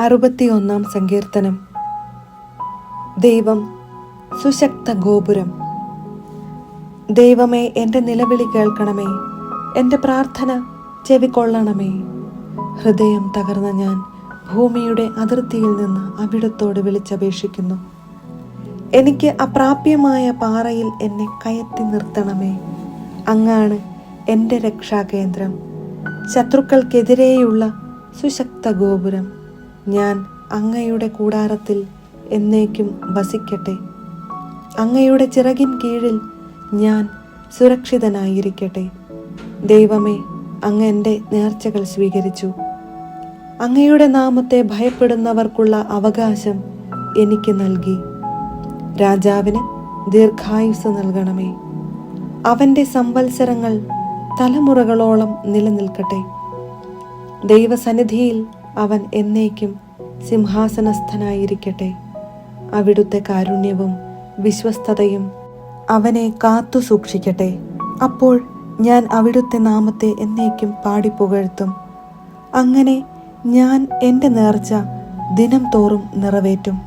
61 സങ്കീർത്തനം. ദൈവം സുശക്ത ഗോപുരം. ദൈവമേ, എൻ്റെ നിലവിളി കേൾക്കണമേ, എൻ്റെ പ്രാർത്ഥന ചെവിക്കൊള്ളണമേ. ഹൃദയം തകർന്ന ഞാൻ ഭൂമിയുടെ അതിർത്തിയിൽ നിന്ന് അവിടുത്തോട് വിളിച്ചപേക്ഷിക്കുന്നു. എനിക്ക് അപ്രാപ്യമായ പാറയിൽ എന്നെ കയറ്റി നിർത്തണമേ. അങ്ങാണ് എൻ്റെ രക്ഷാകേന്ദ്രം, ശത്രുക്കൾക്കെതിരെയുള്ള സുശക്ത ഗോപുരം. ഞാൻ അങ്ങയുടെ കൂടാരത്തിൽ എന്നേക്കും വസിക്കട്ടെ. അങ്ങയുടെ ചിറകിൻ കീഴിൽ ഞാൻ സുരക്ഷിതനായിരിക്കട്ടെ. ദൈവമേ, അങ്ങ് എൻ്റെ നേർച്ചകൾ സ്വീകരിച്ചു. അങ്ങയുടെ നാമത്തെ ഭയപ്പെടുന്നവർക്കുള്ള അവകാശം എനിക്ക് നൽകി. രാജാവിന് ദീർഘായുസ് നൽകണമേ. അവൻ്റെ സംവത്സരങ്ങൾ തലമുറകളോളം നിലനിൽക്കട്ടെ. ദൈവസന്നിധിയിൽ അവൻ എന്നേക്കും സിംഹാസനസ്ഥനായിരിക്കട്ടെ. അവിടുത്തെ കാരുണ്യവും വിശ്വസ്തതയും അവനെ കാത്തു സൂക്ഷിക്കട്ടെ. അപ്പോൾ ഞാൻ അവിടുത്തെ നാമത്തെ എന്നേക്കും പാടിപ്പുകഴ്ത്തും. അങ്ങനെ ഞാൻ എൻ്റെ നേർച്ച ദിനം തോറും നിറവേറ്റും.